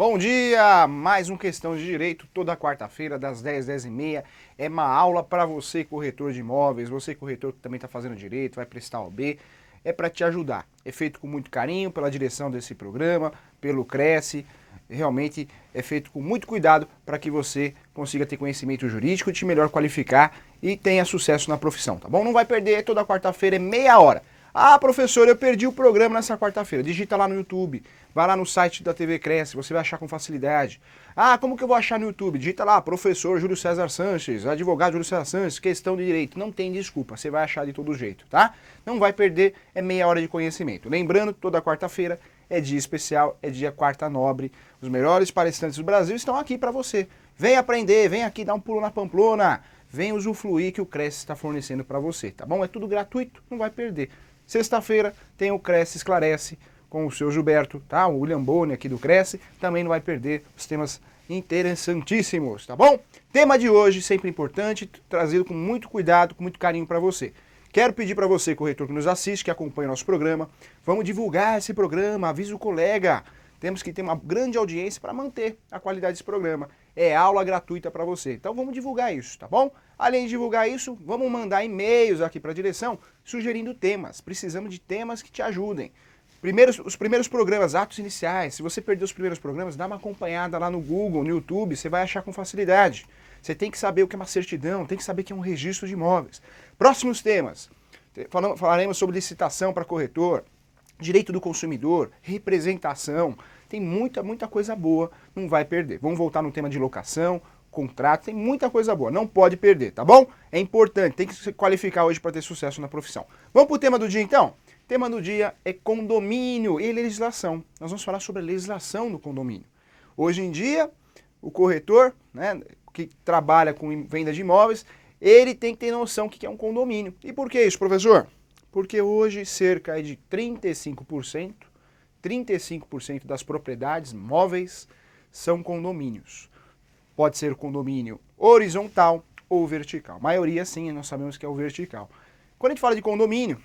Bom dia! Mais um Questão de Direito, toda quarta-feira, das 10 às 10h30. É uma aula para você, corretor de imóveis, você, corretor que também está fazendo direito, vai prestar OAB. É para te ajudar. É feito com muito carinho pela direção desse programa, pelo Cresce. Realmente é feito com muito cuidado para que você consiga ter conhecimento jurídico, te melhor qualificar e tenha sucesso na profissão, tá bom? Não vai perder, toda quarta-feira é meia hora. Ah, professor, eu perdi o programa nessa quarta-feira. Digita lá no YouTube, vai lá no site da TV Cresce, você vai achar com facilidade. Ah, como que eu vou achar no YouTube? Digita lá, professor Júlio César Sanches, advogado Júlio César Sanches, questão de direito. Não tem desculpa, você vai achar de todo jeito, tá? Não vai perder, é meia hora de conhecimento. Lembrando, toda quarta-feira é dia especial, é dia quarta nobre. Os melhores palestrantes do Brasil estão aqui para você. Vem aprender, vem aqui dar um pulo na Pamplona, vem usufruir que o Cresce está fornecendo para você, tá bom? É tudo gratuito, não vai perder. Sexta-feira tem o Cresce Esclarece com o seu Gilberto, tá? O William Boni aqui do Cresce, também não vai perder os temas interessantíssimos, tá bom? Tema de hoje, sempre importante, trazido com muito cuidado, com muito carinho para você. Quero pedir para você, corretor que nos assiste, que acompanha o nosso programa, vamos divulgar esse programa, avisa o colega. Temos que ter uma grande audiência para manter a qualidade desse programa. É aula gratuita para você. Então vamos divulgar isso, tá bom? Além de divulgar isso, vamos mandar e-mails aqui para a direção sugerindo temas. Precisamos de temas que te ajudem. Os primeiros programas, atos iniciais. Se você perdeu os primeiros programas, dá uma acompanhada lá no Google, no YouTube, você vai achar com facilidade. Você tem que saber o que é uma certidão, tem que saber o que é um registro de imóveis. Próximos temas. Falaremos sobre licitação para corretor, direito do consumidor, representação. Tem muita coisa boa, não vai perder. Vamos voltar no tema de locação, contrato, tem muita coisa boa, não pode perder, tá bom? É importante, tem que se qualificar hoje para ter sucesso na profissão. Vamos para o tema do dia então? O tema do dia é condomínio e legislação. Nós vamos falar sobre a legislação do condomínio. Hoje em dia, o corretor, né, que trabalha com venda de imóveis, ele tem que ter noção do que é um condomínio. E por que isso, professor? Porque hoje cerca de 35% das propriedades móveis são condomínios. Pode ser condomínio horizontal ou vertical. A maioria, sim, nós sabemos que é o vertical. Quando a gente fala de condomínio,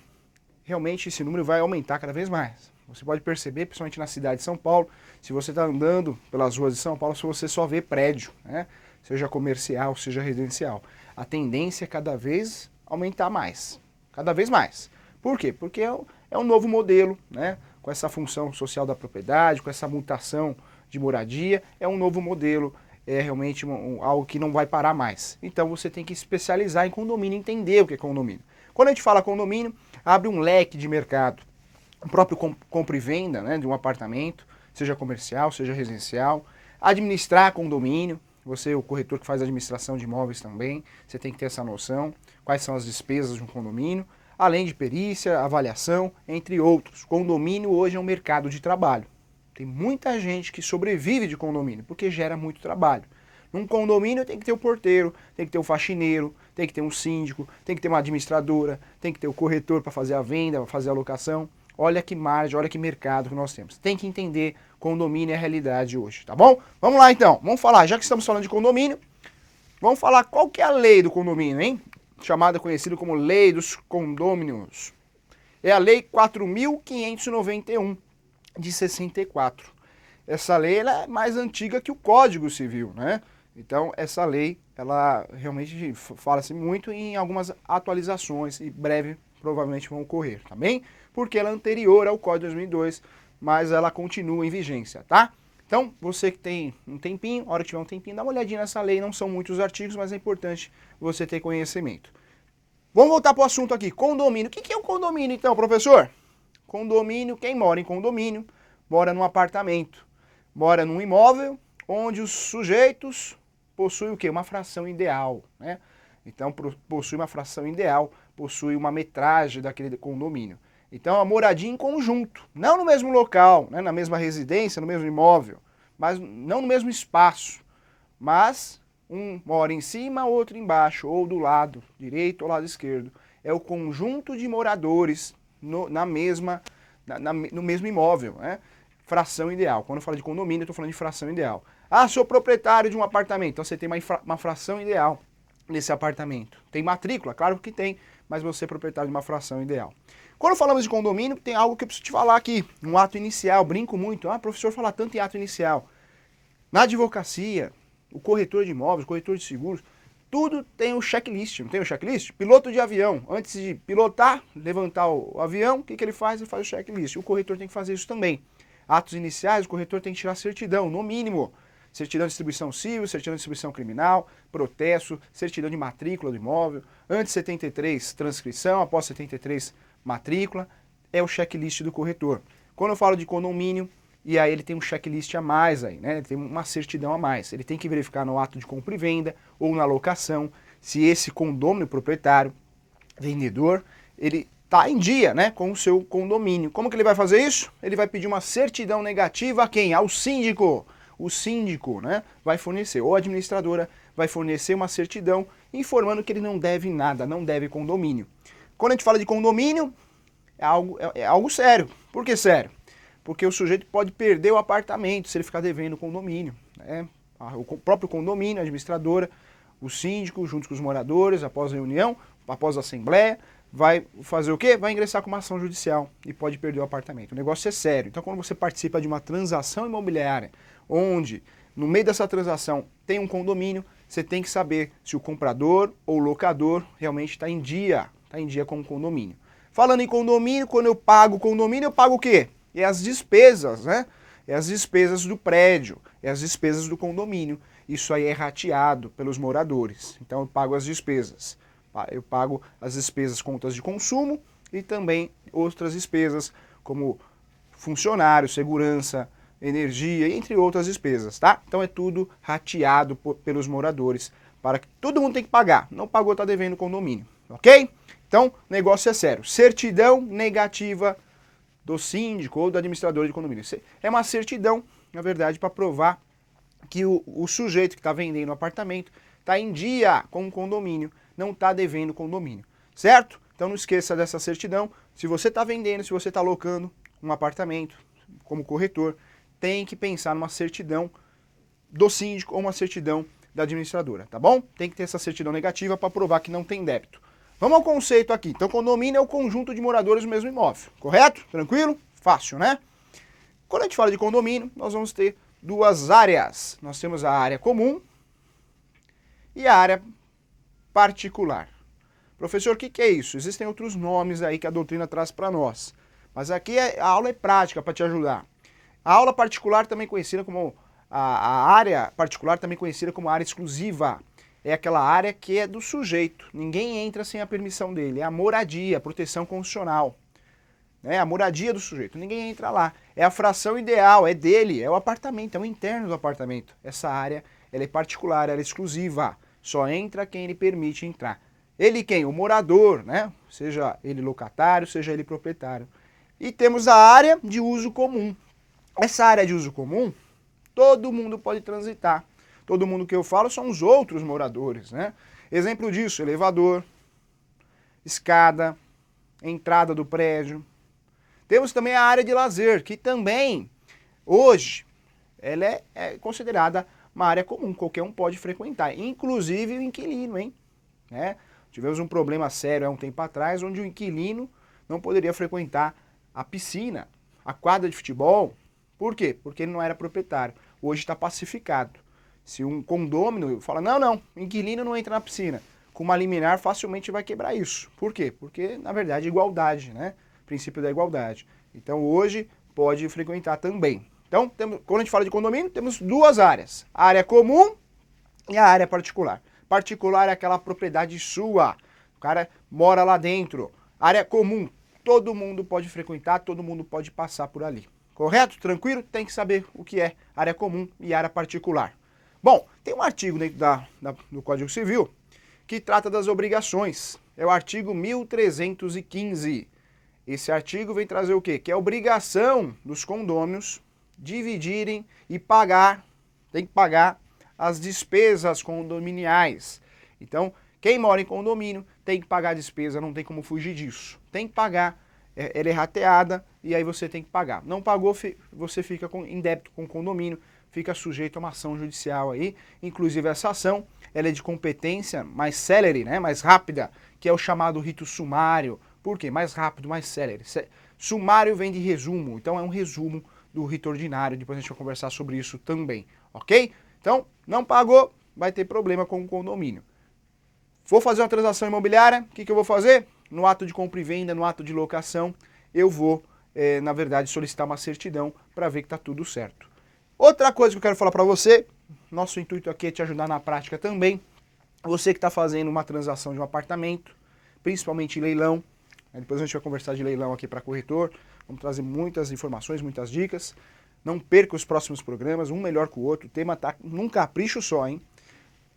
realmente esse número vai aumentar cada vez mais. Você pode perceber, principalmente na cidade de São Paulo, se você está andando pelas ruas de São Paulo, se você só vê prédio, né? Seja comercial, seja residencial. A tendência é cada vez aumentar mais. Cada vez mais. Por quê? Porque é um novo modelo, né? Com essa função social da propriedade, com essa mutação de moradia, é um novo modelo, é realmente algo que não vai parar mais. Então você tem que especializar em condomínio, entender o que é condomínio. Quando a gente fala condomínio, abre um leque de mercado. O próprio compra e venda, né, de um apartamento, seja comercial, seja residencial. Administrar condomínio, você, o corretor que faz administração de imóveis também, você tem que ter essa noção, quais são as despesas de um condomínio, além de perícia, avaliação, entre outros. Condomínio hoje é um mercado de trabalho. Tem muita gente que sobrevive de condomínio, porque gera muito trabalho. Num condomínio tem que ter o porteiro, tem que ter o faxineiro, tem que ter um síndico, tem que ter uma administradora, tem que ter o corretor para fazer a venda, para fazer a locação. Olha que margem, olha que mercado que nós temos. Tem que entender, condomínio é a realidade hoje, tá bom? Vamos lá então, vamos falar, já que estamos falando de condomínio, vamos falar qual que é a lei do condomínio, hein? Chamada, conhecida como Lei dos Condôminos. É a Lei 4.591, de 64. Essa lei ela é mais antiga que o Código Civil, né? Então, essa lei, ela realmente fala-se muito em algumas atualizações e breve provavelmente vão ocorrer, tá bem? Porque ela é anterior ao Código de 2002, mas ela continua em vigência, tá? Então, você que tem um tempinho, a hora que tiver um tempinho, dá uma olhadinha nessa lei, não são muitos artigos, mas é importante você ter conhecimento. Vamos voltar para o assunto aqui, condomínio. O que é um condomínio então, professor? Condomínio, quem mora em condomínio, mora num apartamento, mora num imóvel onde os sujeitos possuem o quê? Uma fração ideal, né? Então, possui uma fração ideal, possui uma metragem daquele condomínio. Então, a moradia em conjunto, não no mesmo local, né? Na mesma residência, no mesmo imóvel, mas não no mesmo espaço, mas um mora em cima, outro embaixo, ou do lado direito ou lado esquerdo. É o conjunto de moradores no mesmo imóvel, né? Fração ideal. Quando eu falo de condomínio, eu estou falando de fração ideal. Ah, sou proprietário de um apartamento, então você tem uma fração ideal nesse apartamento. Tem matrícula? Claro que tem, mas você é proprietário de uma fração ideal. Quando falamos de condomínio, tem algo que eu preciso te falar aqui. Um ato inicial, brinco muito. Ah, professor, fala tanto em ato inicial. Na advocacia, o corretor de imóveis, o corretor de seguros, tudo tem o checklist, não tem o checklist? Piloto de avião, antes de pilotar, levantar o avião, o que ele faz? Ele faz o checklist. O corretor tem que fazer isso também. Atos iniciais, o corretor tem que tirar certidão, no mínimo. Certidão de distribuição civil, certidão de distribuição criminal, protesto, certidão de matrícula do imóvel, antes de 73, transcrição, após 73, matrícula, é o checklist do corretor. Quando eu falo de condomínio, e aí ele tem um checklist a mais aí, né? Ele tem uma certidão a mais. Ele tem que verificar no ato de compra e venda ou na locação se esse condomínio proprietário, vendedor, ele está em dia, né, com o seu condomínio. Como que ele vai fazer isso? Ele vai pedir uma certidão negativa a quem? Ao síndico. O síndico, né, vai fornecer, ou a administradora vai fornecer uma certidão informando que ele não deve nada, não deve condomínio. Quando a gente fala de condomínio, é algo sério. Por que sério? Porque o sujeito pode perder o apartamento se ele ficar devendo o condomínio, né? O próprio condomínio, a administradora, o síndico, junto com os moradores, após a reunião, após a assembleia, vai fazer o quê? Vai ingressar com uma ação judicial e pode perder o apartamento. O negócio é sério. Então, quando você participa de uma transação imobiliária, onde no meio dessa transação tem um condomínio, você tem que saber se o comprador ou o locador realmente está em dia com o condomínio. Falando em condomínio, quando eu pago o condomínio, eu pago o quê? É as despesas, né? É as despesas do prédio, é as despesas do condomínio. Isso aí é rateado pelos moradores. Então eu pago as despesas. Eu pago as despesas, contas de consumo e também outras despesas como funcionário, segurança, energia, entre outras despesas, tá? Então é tudo rateado pelos moradores para que todo mundo tem que pagar. Não pagou, tá devendo o condomínio, ok? Então, o negócio é sério. Certidão negativa do síndico ou do administrador de condomínio. É uma certidão, na verdade, para provar que o sujeito que está vendendo o apartamento está em dia com o condomínio, não está devendo o condomínio, certo? Então não esqueça dessa certidão. Se você está vendendo, se você está alocando um apartamento como corretor, tem que pensar numa certidão do síndico ou uma certidão da administradora, tá bom? Tem que ter essa certidão negativa para provar que não tem débito. Vamos ao conceito aqui. Então, condomínio é o conjunto de moradores do mesmo imóvel, correto? Tranquilo? Fácil, né? Quando a gente fala de condomínio, nós vamos ter duas áreas. Nós temos a área comum e a área particular. Professor, o que é isso? Existem outros nomes aí que a doutrina traz para nós. Mas aqui a aula é prática para te ajudar. A aula particular, também conhecida como a área particular, também conhecida como área exclusiva. É aquela área que é do sujeito. Ninguém entra sem a permissão dele. É a moradia, a proteção constitucional. É a moradia do sujeito. Ninguém entra lá. É a fração ideal, é dele, é o apartamento, é o interno do apartamento. Essa área, ela é particular, ela é exclusiva. Só entra quem ele permite entrar. Ele quem? O morador, né? Seja ele locatário, seja ele proprietário. E temos a área de uso comum. Essa área de uso comum, todo mundo pode transitar. Todo mundo que eu falo são os outros moradores, né? Exemplo disso, elevador, escada, entrada do prédio. Temos também a área de lazer, que também, hoje, ela é considerada uma área comum, qualquer um pode frequentar, inclusive o inquilino, hein? Né? Tivemos um problema sério há um tempo atrás, onde o inquilino não poderia frequentar a piscina, a quadra de futebol. Por quê? Porque ele não era proprietário. Hoje está pacificado. Se um condômino fala, não, inquilino não entra na piscina, com uma liminar facilmente vai quebrar isso. Por quê? Porque, na verdade, é igualdade, né? Princípio da igualdade. Então, hoje, pode frequentar também. Então, quando a gente fala de condomínio, temos duas áreas. A área comum e a área particular. Particular é aquela propriedade sua. O cara mora lá dentro. Área comum, todo mundo pode frequentar, todo mundo pode passar por ali. Correto? Tranquilo? Tem que saber o que é área comum e área particular. Bom, tem um artigo dentro do Código Civil que trata das obrigações. É o artigo 1315. Esse artigo vem trazer o quê? Que é a obrigação dos condôminos dividirem e pagar, tem que pagar as despesas condominiais. Então, quem mora em condomínio tem que pagar a despesa, não tem como fugir disso. Tem que pagar, ela é rateada e aí você tem que pagar. Não pagou, você fica em débito com o condomínio, fica sujeito a uma ação judicial aí. Inclusive essa ação, ela é de competência mais célere, né, mais rápida, que é o chamado rito sumário. Por quê? Mais rápido, mais célere. Sumário vem de resumo, então é um resumo do rito ordinário, depois a gente vai conversar sobre isso também, ok? Então, não pagou, vai ter problema com o condomínio. Vou fazer uma transação imobiliária, o que eu vou fazer? No ato de compra e venda, no ato de locação, eu vou, na verdade, solicitar uma certidão para ver que está tudo certo. Outra coisa que eu quero falar para você, nosso intuito aqui é te ajudar na prática também. Você que está fazendo uma transação de um apartamento, principalmente em leilão, depois a gente vai conversar de leilão aqui para corretor, vamos trazer muitas informações, muitas dicas. Não perca os próximos programas, um melhor que o outro, o tema está num capricho só, hein?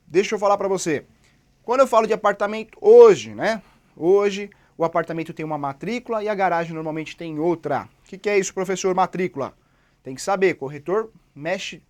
Deixa eu falar para você. Quando eu falo de apartamento hoje, né? Hoje o apartamento tem uma matrícula e a garagem normalmente tem outra. O que é isso, professor? Matrícula. Tem que saber, corretor mexe,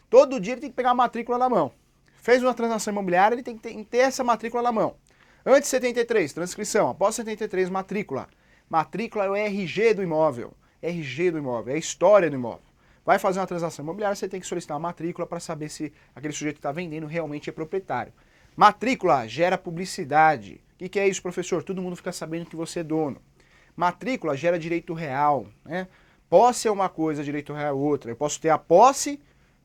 todo dia ele tem que pegar a matrícula na mão. Fez uma transação imobiliária, ele tem que ter essa matrícula na mão. Antes de 73, transcrição. Após 73, matrícula. Matrícula é o RG do imóvel. RG do imóvel, é a história do imóvel. Vai fazer uma transação imobiliária, você tem que solicitar uma matrícula para saber se aquele sujeito que está vendendo realmente é proprietário. Matrícula gera publicidade. O que é isso, professor? Todo mundo fica sabendo que você é dono. Matrícula gera direito real, né? Posse é uma coisa, direito real é outra. Eu posso ter a posse,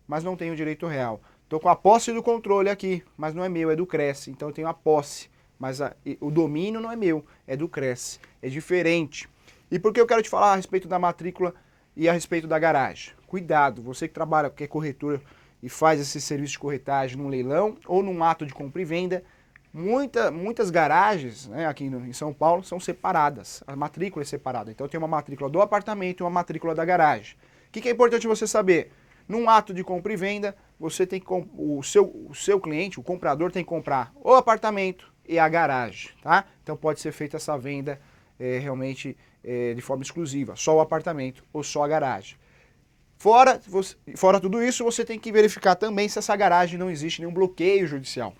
mas não tenho direito real. Estou com a posse do controle aqui, mas não é meu, é do Cresce. Então eu tenho a posse, mas o domínio não é meu, é do Cresce. É diferente. E por que eu quero te falar a respeito da matrícula e a respeito da garagem? Cuidado, você que trabalha, que é corretor e faz esse serviço de corretagem num leilão ou num ato de compra e venda, muitas garagens, né, aqui em São Paulo são separadas, a matrícula é separada. Então tem uma matrícula do apartamento e uma matrícula da garagem. O que é importante você saber? Num ato de compra e venda, você tem que, o seu cliente, o comprador, tem que comprar o apartamento e a garagem, tá? Então pode ser feita essa venda realmente de forma exclusiva, só o apartamento ou só a garagem. Fora tudo isso, você tem que verificar também se essa garagem não existe nenhum bloqueio judicial.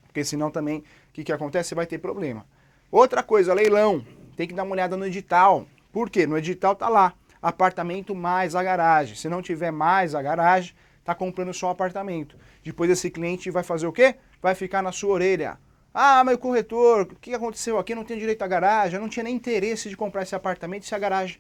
Porque senão também, o que acontece? Você vai ter problema. Outra coisa, leilão. Tem que dar uma olhada no edital. Por quê? No edital tá lá, apartamento mais a garagem. Se não tiver mais a garagem, tá comprando só o apartamento. Depois esse cliente vai fazer o quê? Vai ficar na sua orelha. Ah, mas corretor, o que aconteceu aqui? Eu não tenho direito à garagem, eu não tinha nem interesse de comprar esse apartamento se a garagem,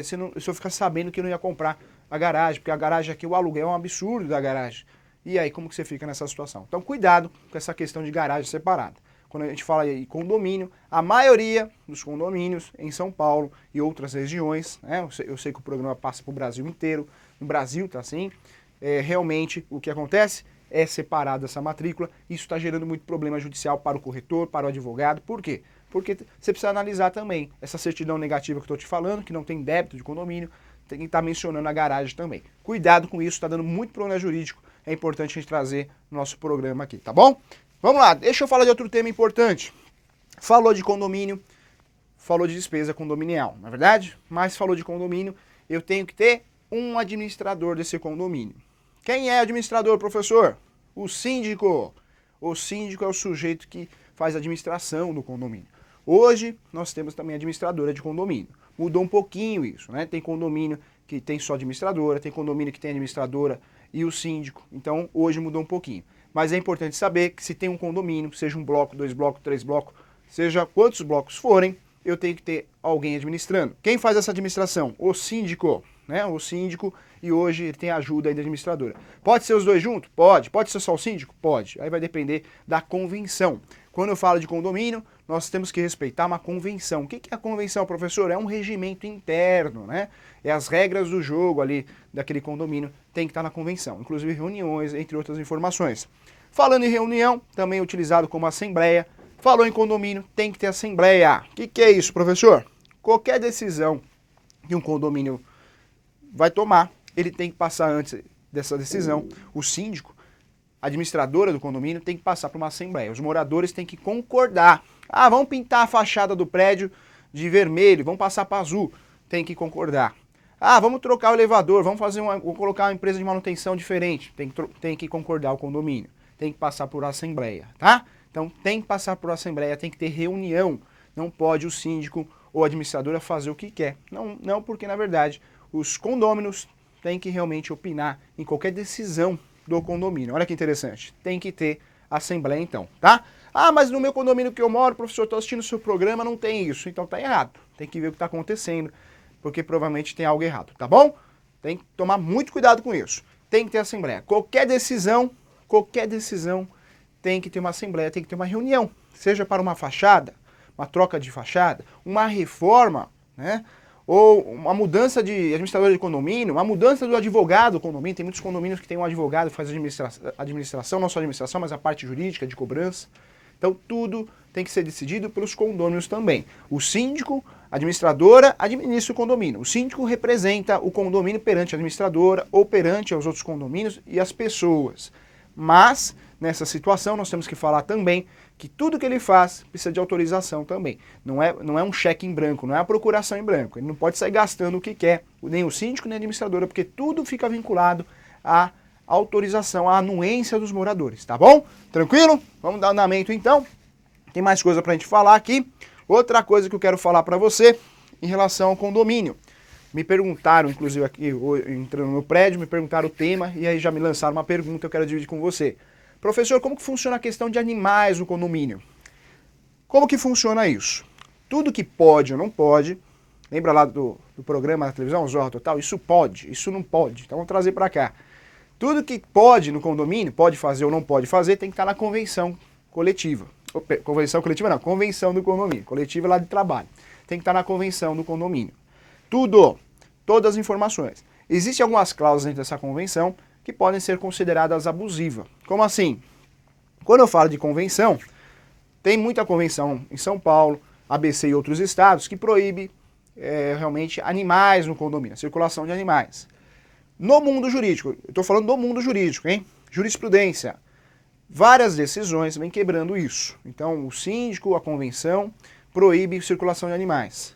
se eu ficar sabendo que eu não ia comprar a garagem, porque a garagem aqui, o aluguel é um absurdo da garagem. E aí, como que você fica nessa situação? Então, cuidado com essa questão de garagem separada. Quando a gente fala em condomínio, a maioria dos condomínios em São Paulo e outras regiões, né, eu sei que o programa passa para o Brasil inteiro, no Brasil tá assim, realmente o que acontece é separada essa matrícula, isso está gerando muito problema judicial para o corretor, para o advogado. Por quê? Porque você precisa analisar também essa certidão negativa que eu estou te falando, que não tem débito de condomínio, tem que estar mencionando a garagem também. Cuidado com isso, está dando muito problema jurídico, é importante a gente trazer no nosso programa aqui, tá bom? Vamos lá, deixa eu falar de outro tema importante. Falou de condomínio, falou de despesa condominial, não é verdade? Mas falou de condomínio, eu tenho que ter um administrador desse condomínio. Quem é administrador, professor? O síndico. O síndico é o sujeito que faz a administração do condomínio. Hoje, nós temos também administradora de condomínio. Mudou um pouquinho isso, né? Tem condomínio que tem só administradora, tem condomínio que tem administradora e o síndico. Então, hoje mudou um pouquinho. Mas é importante saber que se tem um condomínio, seja um bloco, 2 blocos, 3 blocos, seja quantos blocos forem, eu tenho que ter alguém administrando. Quem faz essa administração? O síndico, né? O síndico, e hoje ele tem a ajuda aí da administradora. Pode ser os dois juntos? Pode. Pode ser só o síndico? Pode. Aí vai depender da convenção. Quando eu falo de condomínio, nós temos que respeitar uma convenção. O que é a convenção, professor? É um regimento interno, né? É as regras do jogo ali daquele condomínio, tem que estar na convenção. Inclusive reuniões, entre outras informações. Falando em reunião, também utilizado como assembleia. Falou em condomínio, tem que ter assembleia. O que é isso, professor? Qualquer decisão que um condomínio vai tomar, ele tem que passar antes dessa decisão. O síndico, a administradora do condomínio, tem que passar para uma assembleia. Os moradores têm que concordar. Ah, vamos pintar a fachada do prédio de vermelho, vamos passar para azul. Tem que concordar. Ah, vamos trocar o elevador, vamos colocar uma empresa de manutenção diferente. Tem que concordar o condomínio. Tem que passar por assembleia, tá? Então tem que passar por assembleia, tem que ter reunião. Não pode o síndico ou a administradora fazer o que quer. Não, porque na verdade os condôminos têm que realmente opinar em qualquer decisão do condomínio. Olha que interessante. Tem que ter assembleia então, tá? Ah, mas no meu condomínio que eu moro, professor, estou assistindo o seu programa, não tem isso. Então tá errado. Tem que ver o que está acontecendo, porque provavelmente tem algo errado, tá bom? Tem que tomar muito cuidado com isso. tem que ter assembleia. Qualquer decisão tem que ter uma assembleia, tem que ter uma reunião, seja para uma fachada, uma troca de fachada, uma reforma, né? Ou uma mudança de administrador de condomínio, uma mudança do advogado do condomínio. Tem muitos condomínios que tem um advogado que faz administração, não só administração, mas a parte jurídica de cobrança. Então tudo tem que ser decidido pelos condôminos também. O síndico, a administradora, administra o condomínio. O síndico representa o condomínio perante a administradora ou perante os outros condomínios e as pessoas. Mas, nessa situação, nós temos que falar também que tudo que ele faz precisa de autorização também. Não é um cheque em branco, não é a procuração em branco. Ele não pode sair gastando o que quer, nem o síndico, nem a administradora, porque tudo fica vinculado à autorização, à anuência dos moradores, tá bom? Tranquilo? Vamos dar andamento então. Tem mais coisa pra gente falar aqui. Outra coisa que eu quero falar pra você em relação ao condomínio. Me perguntaram, inclusive aqui, entrando no prédio, me perguntaram o tema e aí já me lançaram uma pergunta, eu quero dividir com você. Professor, como que funciona a questão de animais no condomínio? Como que funciona isso? Tudo que pode ou não pode, lembra lá do programa na televisão, Zorra Total? Isso pode, isso não pode, então vamos trazer para cá. Tudo que pode no condomínio, pode fazer ou não pode fazer, tem que estar na convenção coletiva. Convenção coletiva não, convenção do condomínio, coletiva lá de trabalho. Tem que estar na convenção do condomínio. Todas as informações. Existem algumas cláusulas dentro dessa convenção que podem ser consideradas abusivas. Como assim? Quando eu falo de convenção, tem muita convenção em São Paulo, ABC e outros estados que proíbe realmente animais no condomínio, a circulação de animais. No mundo jurídico, eu estou falando do mundo jurídico, hein? Jurisprudência. Várias decisões vêm quebrando isso. Então, o síndico, a convenção, proíbe circulação de animais.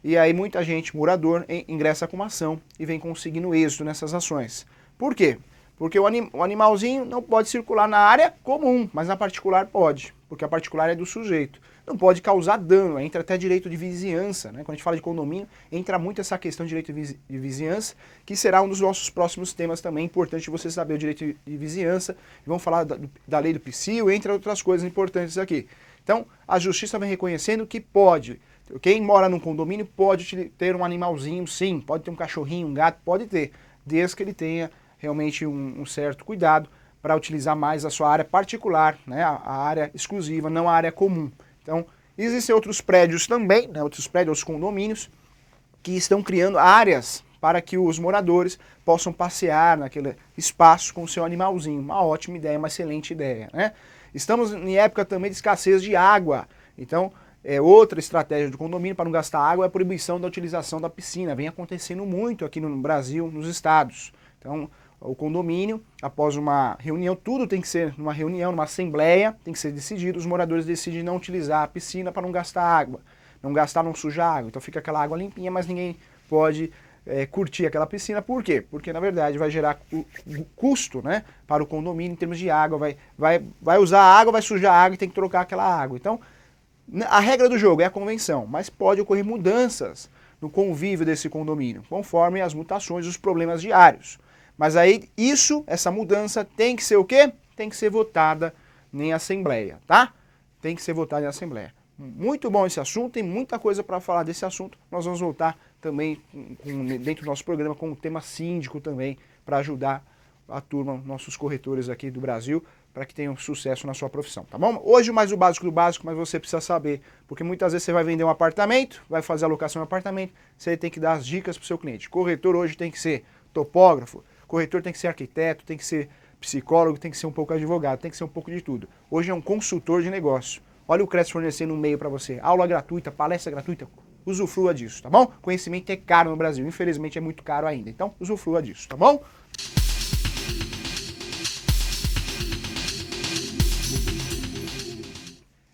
E aí muita gente, morador, ingressa com uma ação e vem conseguindo êxito nessas ações. Por quê? Porque o animalzinho não pode circular na área comum, mas na particular pode, porque a particular é do sujeito. Não pode causar dano, entra até direito de vizinhança, né? Quando a gente fala de condomínio, entra muito essa questão de direito de vizinhança, que será um dos nossos próximos temas também, importante você saber o direito de vizinhança, e vamos falar da lei do PSIL, entre outras coisas importantes aqui. Então, a justiça vem reconhecendo que pode. Quem mora num condomínio pode ter um animalzinho, sim, pode ter um cachorrinho, um gato, pode ter, desde que ele tenha realmente um certo cuidado para utilizar mais a sua área particular, né, a área exclusiva, não a área comum. Então, existem outros prédios também, né, outros condomínios, que estão criando áreas para que os moradores possam passear naquele espaço com o seu animalzinho. Uma ótima ideia, uma excelente ideia, né? Estamos em época também de escassez de água, então outra estratégia do condomínio para não gastar água é a proibição da utilização da piscina. Vem acontecendo muito aqui no Brasil, nos estados. Então, o condomínio, após uma reunião, tudo tem que ser numa reunião, numa assembleia, tem que ser decidido, os moradores decidem não utilizar a piscina para não gastar água, não sujar água. Então fica aquela água limpinha, mas ninguém pode curtir aquela piscina. Por quê? Porque na verdade vai gerar o custo, né, para o condomínio em termos de água, vai usar a água, vai sujar a água e tem que trocar aquela água. Então, a regra do jogo é a convenção, mas pode ocorrer mudanças no convívio desse condomínio, conforme as mutações, os problemas diários. Mas aí essa mudança tem que ser o quê? Tem que ser votada em assembleia, tá? Tem que ser votada em assembleia. Muito bom esse assunto, tem muita coisa para falar desse assunto. Nós vamos voltar também dentro do nosso programa com o tema síndico também, para ajudar a turma, nossos corretores aqui do Brasil, para que tenham sucesso na sua profissão, tá bom? Hoje mais o básico do básico, mas você precisa saber, porque muitas vezes você vai vender um apartamento, vai fazer a locação de um apartamento, você tem que dar as dicas para o seu cliente. Corretor hoje tem que ser topógrafo, corretor tem que ser arquiteto, tem que ser psicólogo, tem que ser um pouco advogado, tem que ser um pouco de tudo. Hoje é um consultor de negócio. Olha o Cresce fornecendo um meio para você. Aula gratuita, palestra gratuita, usufrua disso, tá bom? Conhecimento é caro no Brasil, infelizmente é muito caro ainda. Então, usufrua disso, tá bom?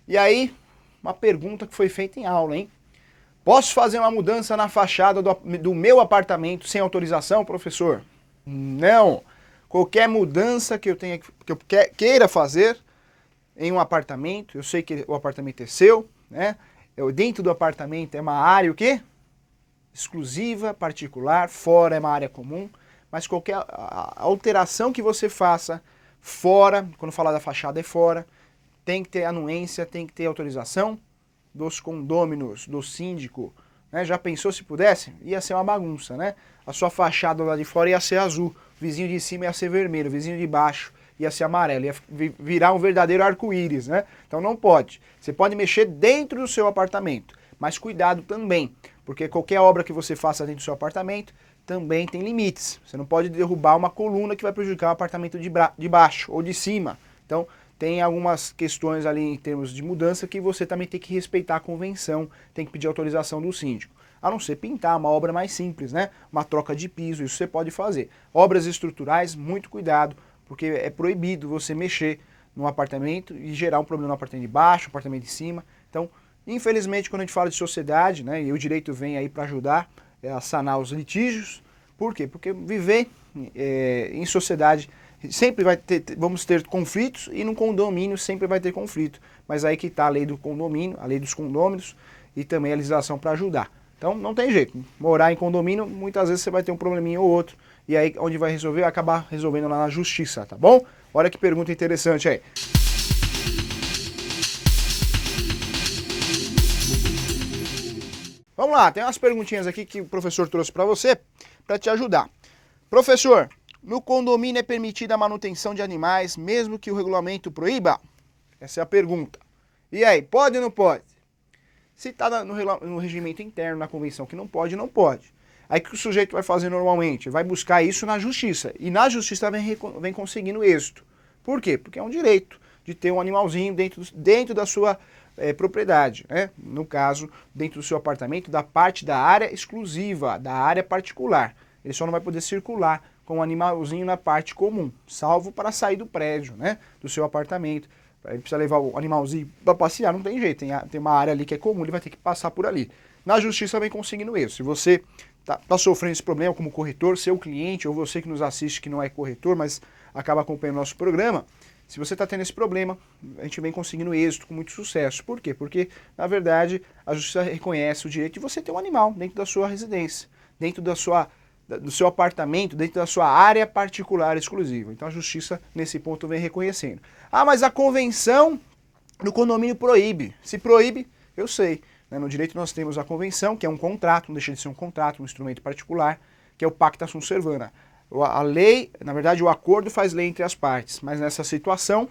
E aí, uma pergunta que foi feita em aula, hein? Posso fazer uma mudança na fachada do meu apartamento sem autorização, professor? Não. Qualquer mudança que eu queira fazer em um apartamento, eu sei que o apartamento é seu, né? Dentro do apartamento é uma área o quê? Exclusiva, particular, fora é uma área comum, mas qualquer alteração que você faça fora, quando falar da fachada é fora, tem que ter anuência, tem que ter autorização dos condôminos, do síndico, né? Já pensou se pudesse? Ia ser uma bagunça, né? A sua fachada lá de fora ia ser azul, vizinho de cima ia ser vermelho, vizinho de baixo ia ser amarelo, ia virar um verdadeiro arco-íris, né? Então não pode. Você pode mexer dentro do seu apartamento, mas cuidado também, porque qualquer obra que você faça dentro do seu apartamento também tem limites. Você não pode derrubar uma coluna que vai prejudicar o apartamento de baixo ou de cima. Então tem algumas questões ali em termos de mudança que você também tem que respeitar a convenção, tem que pedir autorização do síndico. A não ser pintar, uma obra mais simples, né? Uma troca de piso, isso você pode fazer. Obras estruturais, muito cuidado, porque é proibido você mexer no apartamento e gerar um problema no apartamento de baixo, no apartamento de cima. Então, infelizmente, quando a gente fala de sociedade, né, e o direito vem aí para ajudar a sanar os litígios. Por quê? Porque viver em sociedade sempre vai ter, vamos ter conflitos, e no condomínio sempre vai ter conflito. Mas aí que está a lei do condomínio, a lei dos condôminos e também a legislação para ajudar. Então não tem jeito, morar em condomínio, muitas vezes você vai ter um probleminha ou outro, e aí onde vai resolver, vai acabar resolvendo lá na justiça, tá bom? Olha que pergunta interessante aí. Vamos lá, tem umas perguntinhas aqui que o professor trouxe para você, para te ajudar. Professor, no condomínio é permitida a manutenção de animais, mesmo que o regulamento proíba? Essa é a pergunta. E aí, pode ou não pode? Se está no regimento interno, na convenção que não pode, não pode. Aí o que o sujeito vai fazer normalmente? Vai buscar isso na justiça. E na justiça vem conseguindo êxito. Por quê? Porque é um direito de ter um animalzinho dentro da sua propriedade. Né? No caso, dentro do seu apartamento, da parte da área exclusiva, da área particular. Ele só não vai poder circular com o animalzinho na parte comum, salvo para sair do prédio, né? Do seu apartamento. Ele precisa levar o animalzinho para passear, não tem jeito, tem uma área ali que é comum, ele vai ter que passar por ali. Na justiça vem conseguindo isso. Se você tá sofrendo esse problema como corretor, seu cliente ou você que nos assiste que não é corretor, mas acaba acompanhando o nosso programa, se você está tendo esse problema, a gente vem conseguindo êxito com muito sucesso. Por quê? Porque, na verdade, a justiça reconhece o direito de você ter um animal dentro da sua residência, dentro do seu apartamento, dentro da sua área particular exclusiva. Então a justiça, nesse ponto, vem reconhecendo. Ah, mas a convenção do condomínio proíbe. Se proíbe, eu sei. Né? No direito nós temos a convenção, que é um contrato, não deixa de ser um contrato, um instrumento particular, que é o pacta sunt servanda. A lei, na verdade, o acordo faz lei entre as partes, mas nessa situação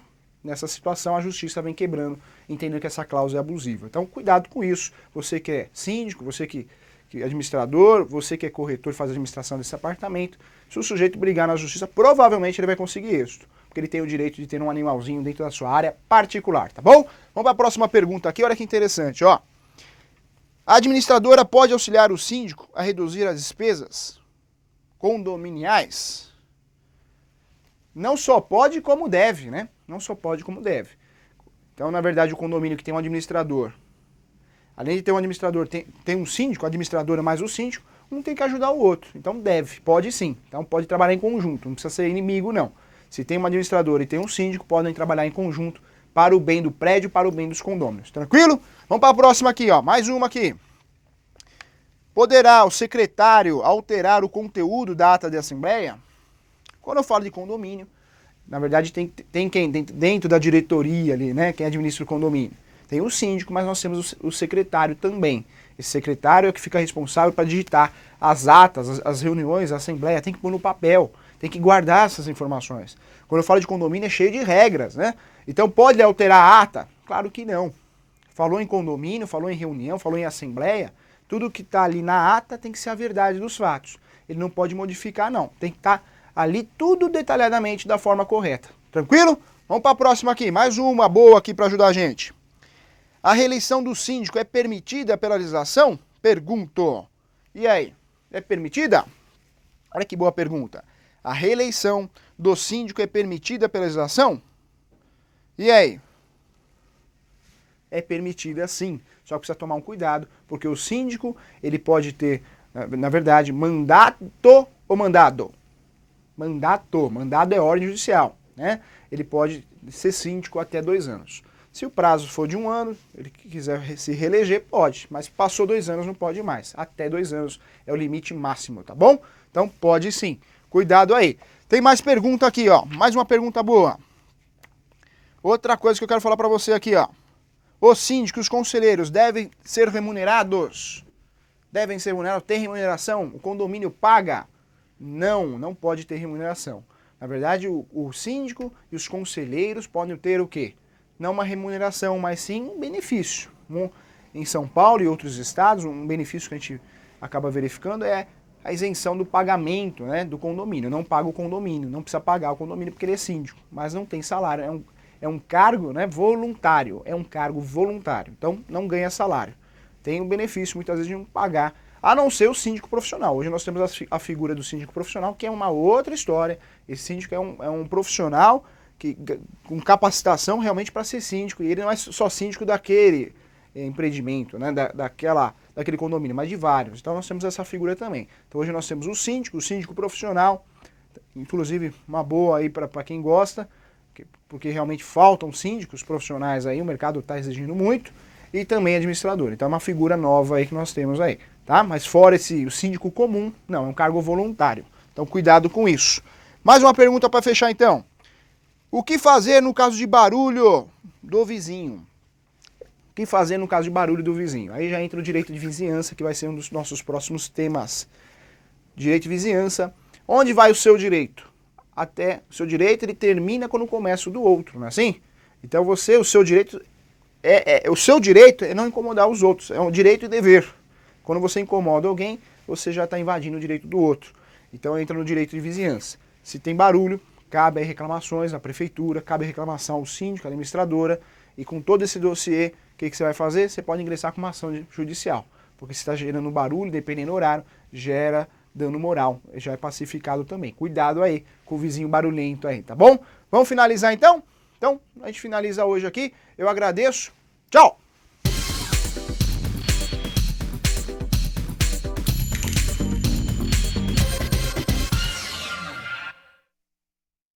a justiça vem quebrando, entendendo que essa cláusula é abusiva. Então, cuidado com isso. Você que é síndico, você que é administrador, você que é corretor e faz a administração desse apartamento, se o sujeito brigar na justiça, provavelmente ele vai conseguir êxito, porque ele tem o direito de ter um animalzinho dentro da sua área particular, tá bom? Vamos para a próxima pergunta aqui, olha que interessante, ó. A administradora pode auxiliar o síndico a reduzir as despesas condominiais? Não só pode, como deve, né? Não só pode, como deve. Então, na verdade, o condomínio que tem um administrador, além de ter um administrador, tem um síndico, a administradora mais o síndico, um tem que ajudar o outro. Então deve, pode sim. Então pode trabalhar em conjunto, não precisa ser inimigo não. Se tem uma administradora e tem um síndico, podem trabalhar em conjunto para o bem do prédio, para o bem dos condôminos. Tranquilo? Vamos para a próxima aqui, ó. Mais uma aqui. Poderá o secretário alterar o conteúdo da ata de assembleia? Quando eu falo de condomínio, na verdade tem quem dentro da diretoria ali, né? Quem administra o condomínio. Tem o síndico, mas nós temos o secretário também. Esse secretário é o que fica responsável para digitar as atas, as reuniões, a assembleia, tem que pôr no papel, tem que guardar essas informações. Quando eu falo de condomínio é cheio de regras, né? Então pode alterar a ata? Claro que não. Falou em condomínio, falou em reunião, falou em assembleia, tudo que está ali na ata tem que ser a verdade dos fatos. Ele não pode modificar não, tem que estar ali tudo detalhadamente da forma correta. Tranquilo? Vamos para a próxima aqui, mais uma boa aqui para ajudar a gente. A reeleição do síndico é permitida pela legislação? Pergunto. E aí, é permitida? Olha que boa pergunta. A reeleição do síndico é permitida pela legislação? E aí? É permitida sim, só que precisa tomar um cuidado, porque o síndico, ele pode ter, na verdade, mandato ou mandado? Mandado é ordem judicial, né? Ele pode ser síndico até 2 anos. Se o prazo for de 1 ano, ele quiser se reeleger, pode, mas passou 2 anos não pode mais. Até 2 anos é o limite máximo, tá bom? Então pode sim. Cuidado aí. Tem mais pergunta aqui, ó. Mais uma pergunta boa. Outra coisa que eu quero falar para você aqui, ó. Os síndicos, os conselheiros devem ser remunerados? Devem ser remunerados? Tem remuneração? O condomínio paga? Não pode ter remuneração. Na verdade, o síndico e os conselheiros podem ter o quê? Não uma remuneração, mas sim um benefício. Em São Paulo e outros estados, um benefício que a gente acaba verificando é a isenção do pagamento, né, do condomínio. Não paga o condomínio, não precisa pagar o condomínio porque ele é síndico, mas não tem salário. É um cargo, né, voluntário, é um cargo voluntário, então não ganha salário. Tem um benefício muitas vezes de não pagar, a não ser o síndico profissional. Hoje nós temos a figura do síndico profissional, que é uma outra história. Esse síndico é um profissional com capacitação realmente para ser síndico, e ele não é só síndico daquele empreendimento, né, daquele condomínio, mas de vários. Então nós temos essa figura também. Então hoje nós temos o síndico profissional, inclusive uma boa aí para quem gosta, porque realmente faltam síndicos profissionais aí, o mercado está exigindo muito, e também administrador. Então é uma figura nova aí que nós temos aí, tá? Mas fora o síndico comum, não, é um cargo voluntário. Então cuidado com isso. Mais uma pergunta para fechar então. O que fazer no caso de barulho do vizinho? O que fazer no caso de barulho do vizinho? Aí já entra o direito de vizinhança, que vai ser um dos nossos próximos temas. Direito de vizinhança. Onde vai o seu direito? Até o seu direito ele termina quando começa o do outro, não é assim? Então o seu direito é não incomodar os outros, é um direito e dever. Quando você incomoda alguém, você já está invadindo o direito do outro. Então entra no direito de vizinhança. Se tem barulho, cabe aí reclamações à prefeitura, cabe reclamação ao síndico, à administradora, e com todo esse dossiê, o que você vai fazer? Você pode ingressar com uma ação judicial, porque se está gerando barulho, dependendo do horário, gera dano moral, já é pacificado também. Cuidado aí com o vizinho barulhento aí, tá bom? Vamos finalizar então? Então, a gente finaliza hoje aqui. Eu agradeço. Tchau!